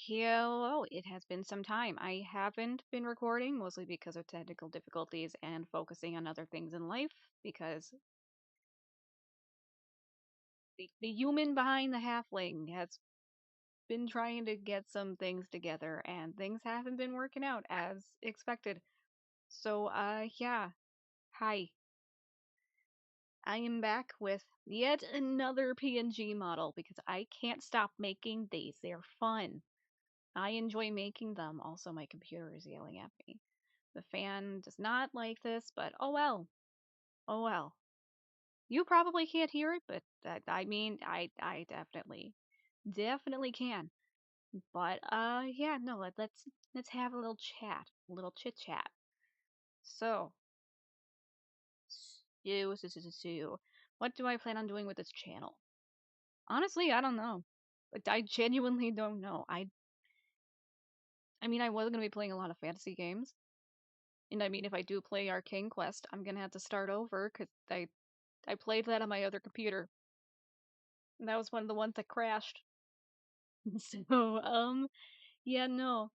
Hello, it has been some time. I haven't been recording, mostly because of technical difficulties and focusing on other things in life, because the human behind the halfling has been trying to get some things together, and things haven't been working out as expected. So, yeah. Hi. I am back with yet another PNG model, because I can't stop making these. They're fun. I enjoy making them. Also, my computer is yelling at me. The fan does not like this, but oh well. Oh well. You probably can't hear it, but I mean, I definitely can. But yeah, no, let's have a little chat, a little chit chat. So, what do I plan on doing with this channel? Honestly, I don't know. Like, I genuinely don't know. I mean, I was gonna be playing a lot of fantasy games, and I mean, if I do play Arcane Quest, I'm gonna have to start over because I played that on my other computer. And that was one of the ones that crashed. So, yeah, no,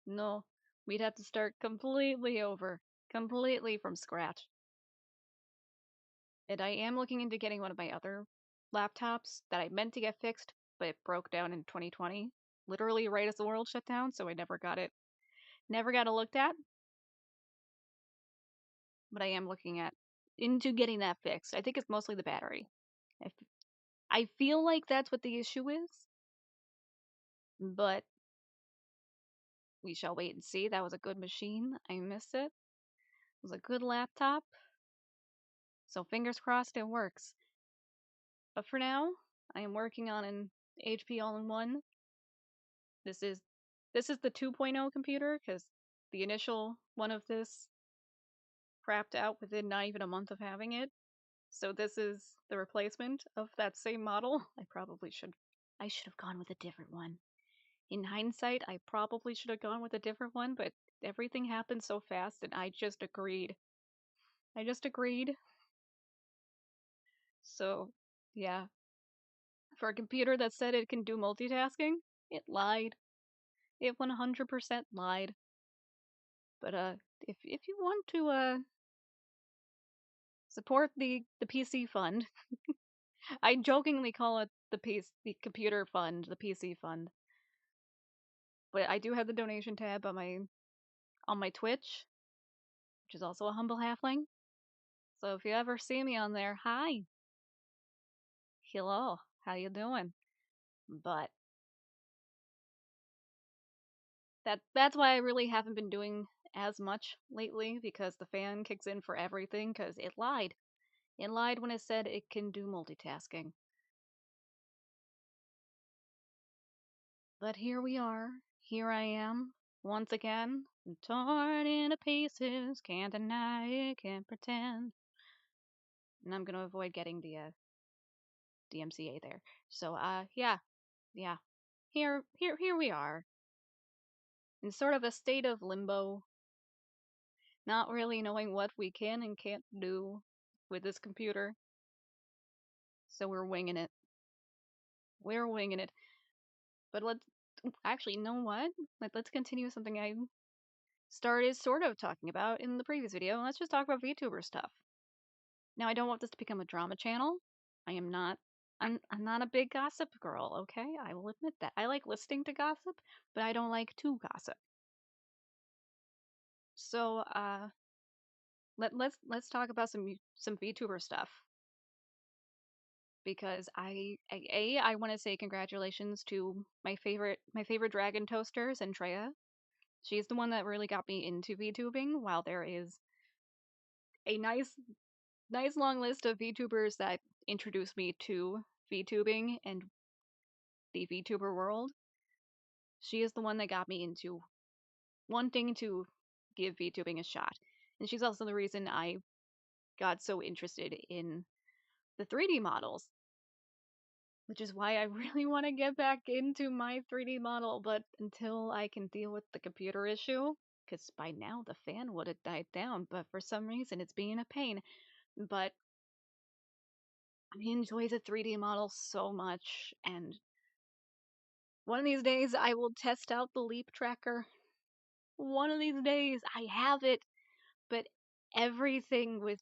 no. We'd have to start completely over, completely from scratch. And I am looking into getting one of my other laptops that I meant to get fixed, but it broke down in 2020, literally right as the world shut down, so I never got it looked at. But I am looking into getting that fixed. I think it's mostly the battery. I feel like that's what the issue is, but we shall wait and see. That was a good machine. I miss it. It was a good laptop. So fingers crossed it works. But for now, I am working on an HP all-in-one. This is the 2.0 computer because the initial one of this crapped out within not even a month of having it. So this is the replacement of that same model. I should have gone with a different one. In hindsight, I probably should have gone with a different one, but everything happened so fast and I just agreed. I just agreed. So, yeah. For a computer that said it can do multitasking, it lied. It 100% lied. But if you want to support the PC fund, I jokingly call it the computer fund, the PC fund. But I do have the donation tab on my Twitch, which is also a humble halfling. So if you ever see me on there, hi, hello, how you doing? But that's why I really haven't been doing as much lately because the fan kicks in for everything because it lied. It lied when it said it can do multitasking. But here we are. Here I am, once again, torn into pieces. Can't deny it, can't pretend. And I'm gonna avoid getting the DMCA there. So yeah, yeah. Here we are. In sort of a state of limbo, not really knowing what we can and can't do with this computer. So we're winging it. We're winging it. But let's actually, you know what? Let's continue something I started sort of talking about in the previous video. Let's just talk about VTuber stuff. Now, I don't want this to become a drama channel. I am not. I'm not a big gossip girl, okay? I will admit that. I like listening to gossip, but I don't like to gossip. So, let's talk about some VTuber stuff because I want to say congratulations to my favorite dragon toaster, Zentrea. She's the one that really got me into VTubing. While there is a nice long list of VTubers that introduced me to VTubing and the VTuber world, she is the one that got me into wanting to give VTubing a shot. And she's also the reason I got so interested in the 3D models, which is why I really want to get back into my 3D model, but until I can deal with the computer issue, because by now the fan would have died down, but for some reason it's being a pain. But I enjoy the 3D model so much, and One of these days I will test out the leap tracker. One of these days I have it, but everything with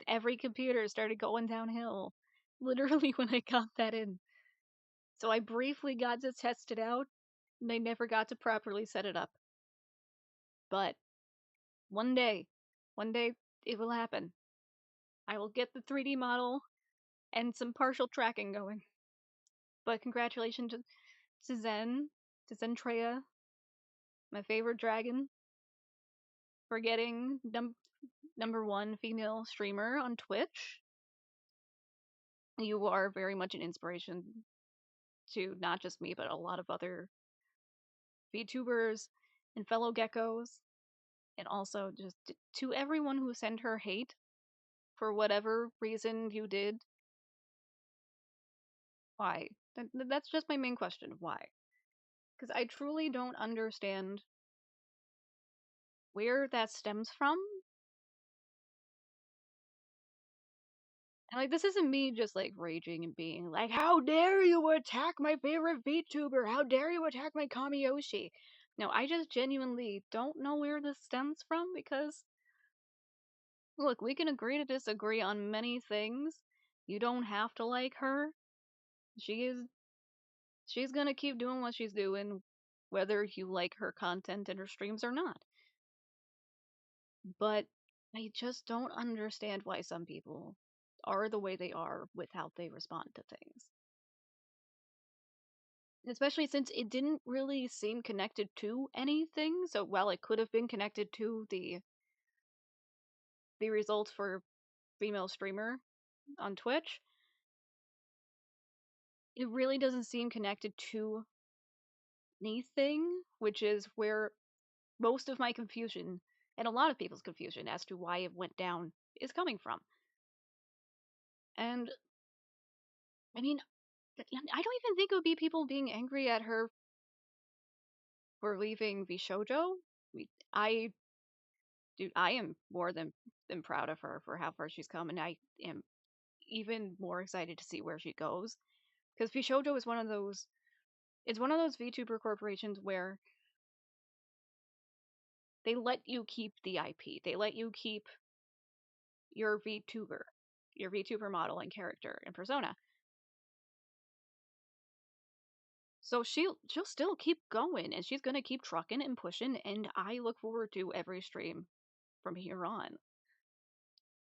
every computer started going downhill. Literally when I got that in. So I briefly got to test it out, and I never got to properly set it up. But one day it will happen. I will get the 3D model and some partial tracking going. But congratulations to Zen, to Zentrea, my favorite dragon, for getting number one female streamer on Twitch. You are very much an inspiration to not just me, but a lot of other VTubers and fellow geckos, and also just to everyone who sent her hate for whatever reason you did. Why? That's just my main question. Why? Because I truly don't understand where that stems from. And like, this isn't me just like raging and being like, how dare you attack my favorite VTuber? How dare you attack my Kamiyoshi? No, I just genuinely don't know where this stems from because, look, we can agree to disagree on many things. You don't have to like her. She's gonna keep doing what she's doing, whether you like her content and her streams or not. But I just don't understand why some people are the way they are with how they respond to things. Especially since it didn't really seem connected to anything, so while it could have been connected to the results for female streamer on Twitch, it really doesn't seem connected to anything, which is where most of my confusion and a lot of people's confusion as to why it went down is coming from. And I mean, I don't even think it would be people being angry at her for leaving Vshoujo. I I am more than proud of her for how far she's come, and I am even more excited to see where she goes. Because Vshoujo is one of those, it's one of those VTuber corporations where they let you keep the IP. They let you keep your VTuber model and character and persona. So she'll still keep going, and she's gonna keep trucking and pushing, and I look forward to every stream from here on.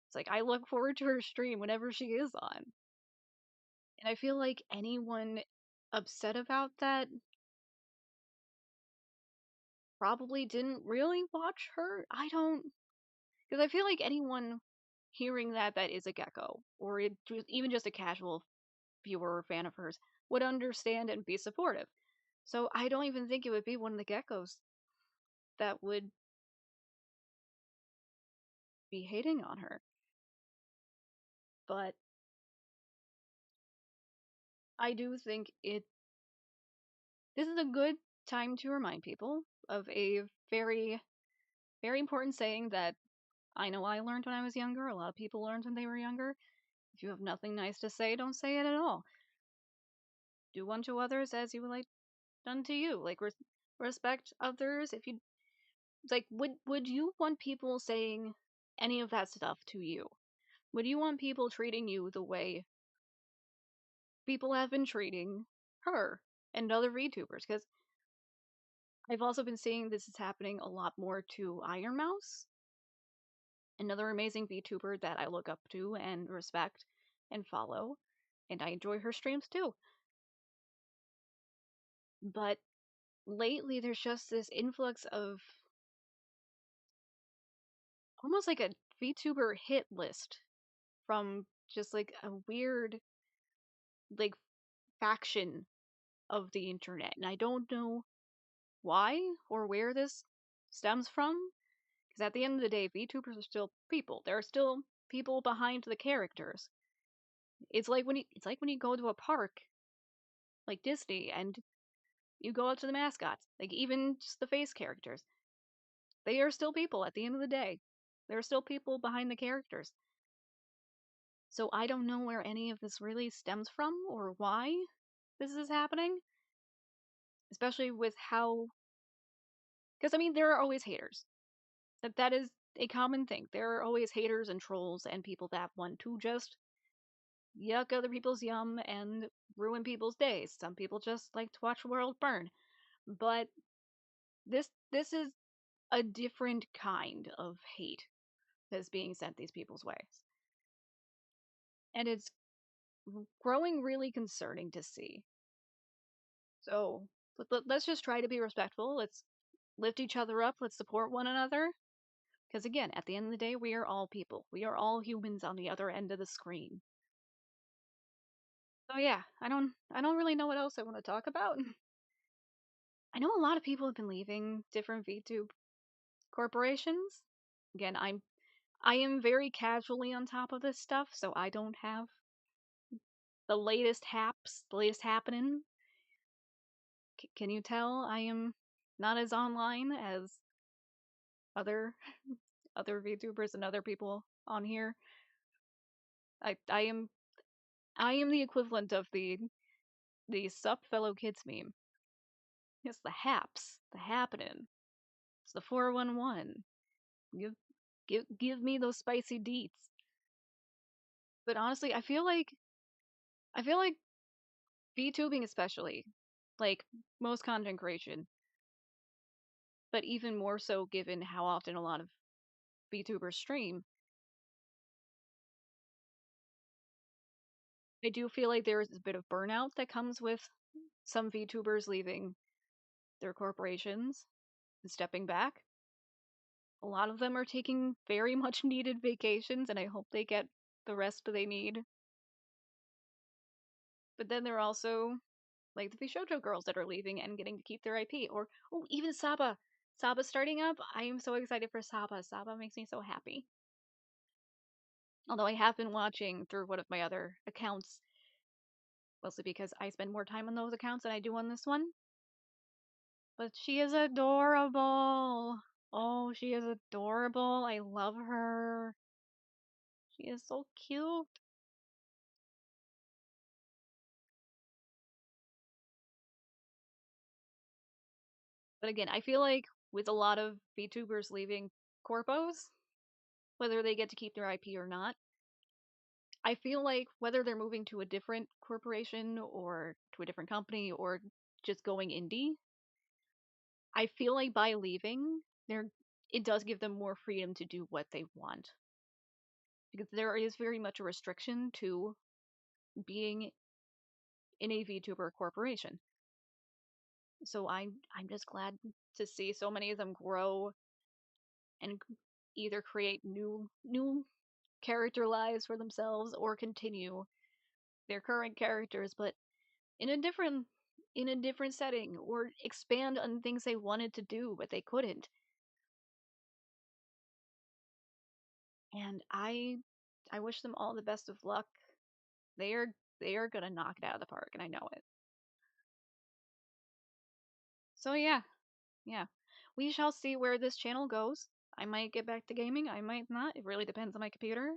It's like I look forward to her stream whenever she is on. And I feel like anyone upset about that probably didn't really watch her. I don't, because I feel like anyone hearing that is a gecko, or even just a casual viewer or fan of hers, would understand and be supportive. So I don't even think it would be one of the geckos that would be hating on her. But I do think this is a good time to remind people of a very, very important saying that I know I learned when I was younger. A lot of people learned when they were younger. If you have nothing nice to say, don't say it at all. Do unto others as you would like done to you. Like, respect others. If you like, would you want people saying any of that stuff to you? Would you want people treating you the way people have been treating her and other VTubers? Because I've also been seeing this is happening a lot more to Iron Mouse, another amazing VTuber that I look up to and respect and follow, and I enjoy her streams too. But lately, there's just this influx of almost like a VTuber hit list from just like a weird, like, faction of the internet. And I don't know why or where this stems from. Because at the end of the day, VTubers are still people. There are still people behind the characters. It's like when you go to a park, like Disney, and you go up to the mascots, like even just the face characters. They are still people at the end of the day. There are still people behind the characters. So I don't know where any of this really stems from or why this is happening. especially with how, because I mean, there are always haters. That is a common thing. There are always haters and trolls and people that want to just yuck other people's yum and ruin people's days. Some people just like to watch the world burn. But this is a different kind of hate that's being sent these people's ways. And it's growing really concerning to see. So let's just try to be respectful. Let's lift each other up. Let's support one another. Because again, at the end of the day, we are all people. We are all humans on the other end of the screen. So yeah, I don't really know what else I want to talk about. I know a lot of people have been leaving different VTube corporations. Again, I am very casually on top of this stuff, so I don't have the latest haps, the latest happening. Can you tell I am not as online as other other VTubers and other people on here? I am the equivalent of the sup fellow kids meme. It's the haps, the happening. It's the 411. Give give me those spicy deets. But honestly, I feel like VTubing especially, like most content creation, but even more so given how often a lot of VTubers stream, I do feel like there is a bit of burnout that comes with some VTubers leaving their corporations and stepping back. A lot of them are taking very much needed vacations, and I hope they get the rest they need. But then there are also like the Bishojo girls that are leaving and getting to keep their IP, or oh, even Saba. Saba starting up. I am so excited for Saba. Saba makes me so happy. Although I have been watching through one of my other accounts, mostly because I spend more time on those accounts than I do on this one. But she is adorable. Oh, she is adorable. I love her. She is so cute. But again, I feel like with a lot of VTubers leaving corpos, whether they get to keep their IP or not, I feel like whether they're moving to a different corporation or to a different company or just going indie, I feel like by leaving, it does give them more freedom to do what they want. Because there is very much a restriction to being in a VTuber corporation. So I'm just glad to see so many of them grow and either create new character lives for themselves or continue their current characters but in a different setting or expand on things they wanted to do but they couldn't. And I wish them all the best of luck. They are gonna knock it out of the park and I know it. So yeah. We shall see where this channel goes. I might get back to gaming, I might not. It really depends on my computer.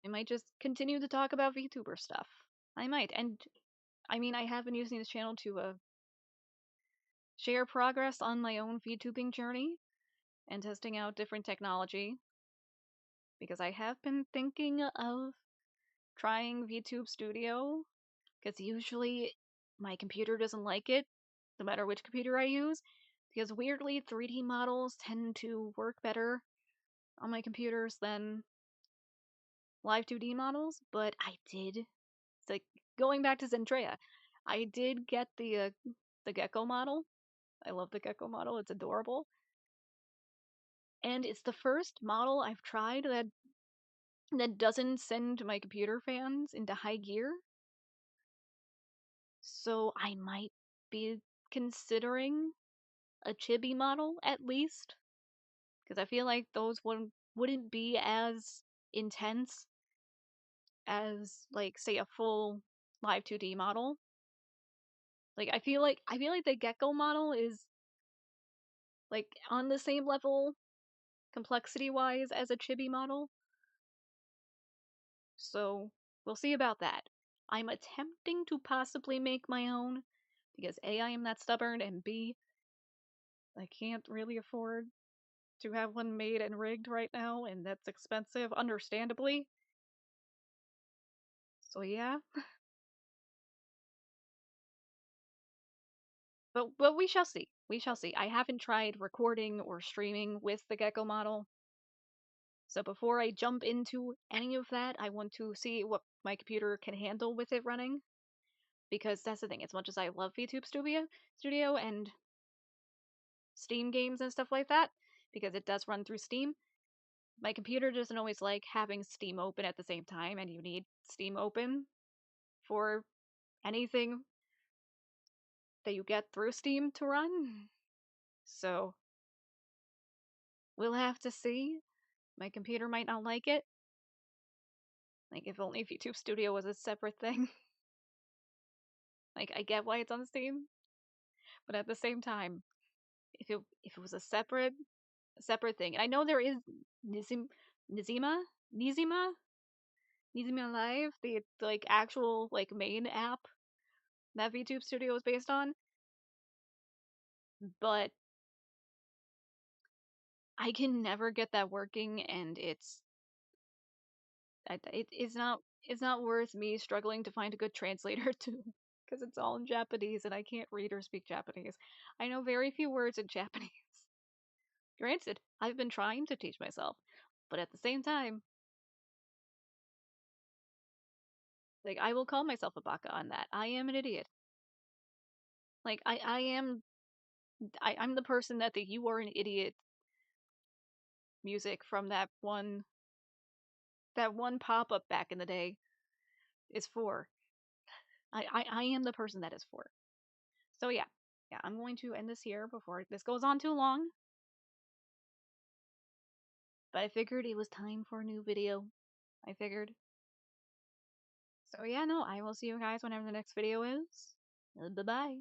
I might just continue to talk about VTuber stuff. I might. And I mean, I have been using this channel to share progress on my own VTubing journey and testing out different technology because I have been thinking of trying VTube Studio because usually my computer doesn't like it, no matter which computer I use, because weirdly 3D models tend to work better on my computers than live 2D models, but I did. It's like going back to Zendrea. I did get the gecko model. I love the gecko model. It's adorable. And it's the first model I've tried that doesn't send my computer fans into high gear. So I might be considering a chibi model at least because I feel like those wouldn't be as intense as like say a full live 2D model. Like I feel like the gecko model is like on the same level complexity wise as a chibi model. So we'll see about that. I'm attempting to possibly make my own because A, I am that stubborn, and B, I can't really afford to have one made and rigged right now, and that's expensive, understandably. So yeah. But we shall see. We shall see. I haven't tried recording or streaming with the Gecko model. So before I jump into any of that, I want to see what my computer can handle with it running. Because that's the thing, as much as I love VTube Studio and Steam games and stuff like that, because it does run through Steam, my computer doesn't always like having Steam open at the same time, and you need Steam open for anything that you get through Steam to run. So we'll have to see. My computer might not like it. Like, if only VTube Studio was a separate thing. Like, I get why it's on Steam, but at the same time, if it was a separate thing, and I know there is Nizima Nizima Nizima Live, the like actual like main app that VTube Studio is based on, but I can never get that working, and it's not worth me struggling to find a good translator to, because it's all in Japanese and I can't read or speak Japanese. I know very few words in Japanese. Granted, I've been trying to teach myself, but at the same time, like, I will call myself a baka on that. I am an idiot. Like, I'm the person that the "you are an idiot" music from that one pop-up back in the day is for. I am the person that is for. So yeah. Yeah, I'm going to end this here before this goes on too long. But I figured it was time for a new video. I figured. So yeah, no, I will see you guys whenever the next video is. Bye-bye.